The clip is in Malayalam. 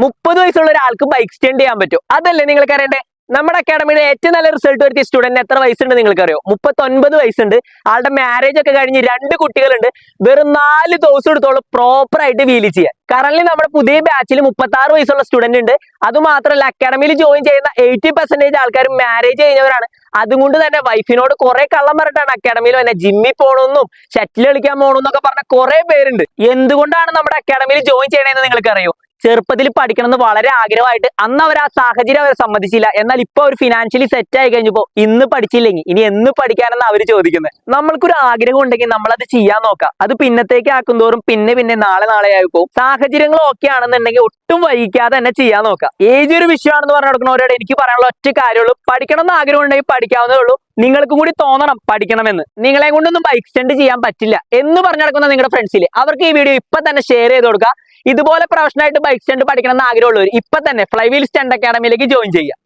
30 വയസ്സുള്ള ഒരാൾക്ക് ബൈക്ക് സ്റ്റണ്ട് ചെയ്യാൻ പറ്റും. അതല്ലേ നിങ്ങൾക്ക് അറിയണ്ടേ? നമ്മുടെ അക്കാഡമിയുടെ ഏറ്റവും നല്ല റിസൾട്ട് വരുത്തിയ സ്റ്റുഡന്റ് എത്ര വയസ്സുണ്ട് നിങ്ങൾക്ക് അറിയോ? 39 വയസ്സുണ്ട്. ആളുടെ മാരേജ് ഒക്കെ കഴിഞ്ഞ് 2 കുട്ടികളുണ്ട്. വെറും 4 ദിവസം എടുത്തോളം പ്രോപ്പർ ആയിട്ട് വീല് ചെയ്യാൻ. കറന്റ് നമ്മുടെ പുതിയ ബാച്ചിൽ 36 വയസ്സുള്ള സ്റ്റുഡന്റ് ഉണ്ട്. അതുമാത്രമല്ല അക്കാഡമിയിൽ ജോയിൻ ചെയ്യുന്ന 80% ആൾക്കാർ മാരേജ് കഴിഞ്ഞവരാണ്. അതുകൊണ്ട് തന്നെ വൈഫിനോട് കുറെ കള്ളം പറഞ്ഞിട്ടാണ് അക്കാഡമിയിൽ തന്നെ ജിമ്മിൽ പോകണമെന്നും ഷട്ടിൽ കളിക്കാൻ പോകണമെന്നൊക്കെ പറഞ്ഞ കുറെ പേരുണ്ട്. എന്തുകൊണ്ടാണ് നമ്മുടെ അക്കാഡമിയിൽ ജോയിൻ ചെയ്യണമെന്ന് നിങ്ങൾക്ക് അറിയോ? ചെറുപ്പത്തിൽ പഠിക്കണം എന്ന് വളരെ ആഗ്രഹമായിട്ട് അന്ന് അവർ ആ സാഹചര്യം അവരെ സമ്മതിച്ചില്ല. എന്നാൽ ഇപ്പൊ അവർ ഫിനാൻഷ്യലി സെറ്റ് ആയി കഴിഞ്ഞപ്പോ ഇന്ന് പഠിച്ചില്ലെങ്കിൽ ഇനി എന്ന് പഠിക്കാനെന്ന് അവർ ചോദിക്കുന്നത്. നമ്മൾക്കൊരു ആഗ്രഹം ഉണ്ടെങ്കിൽ നമ്മളത് ചെയ്യാൻ നോക്കാം. അത് പിന്നത്തേക്ക് ആക്കുന്തോറും പിന്നെ നാളെ ആയി പോകും. സാഹചര്യങ്ങൾ ഓക്കെ ആണെന്നുണ്ടെങ്കിൽ ഒട്ടും വൈകിക്കാതെ തന്നെ ചെയ്യാൻ നോക്കാം. ഏജ് ഒരു വിഷയമാണെന്ന് പറഞ്ഞു കൊടുക്കുന്നവരോട് എനിക്ക് പറയാനുള്ള ഒറ്റ കാര്യമുള്ളൂ, പഠിക്കണം എന്ന് ആഗ്രഹം ഉണ്ടെങ്കിൽ പഠിക്കാവുന്നേ ഉള്ളൂ. നിങ്ങൾക്കും കൂടി തോന്നണം പഠിക്കണമെന്ന്. നിങ്ങളെ കൊണ്ടൊന്നും ബൈക്ക് സ്റ്റണ്ട് ചെയ്യാൻ പറ്റില്ല എന്ന് പറഞ്ഞു നടക്കുന്ന നിങ്ങളുടെ ഫ്രണ്ട്സിൽ അവർക്ക് ഈ വീഡിയോ ഇപ്പൊ തന്നെ ഷെയർ ചെയ്ത് കൊടുക്കുക. ഇതുപോലെ പ്രൊഫഷണലായിട്ട് ബൈക്ക് സ്റ്റണ്ട് പഠിക്കണം എന്ന് ആഗ്രഹമുള്ളവർ ഇപ്പൊ തന്നെ ഫ്ലൈവീൽ സ്റ്റണ്ട് അക്കാഡമിയിലേക്ക് ജോയിൻ ചെയ്യുക.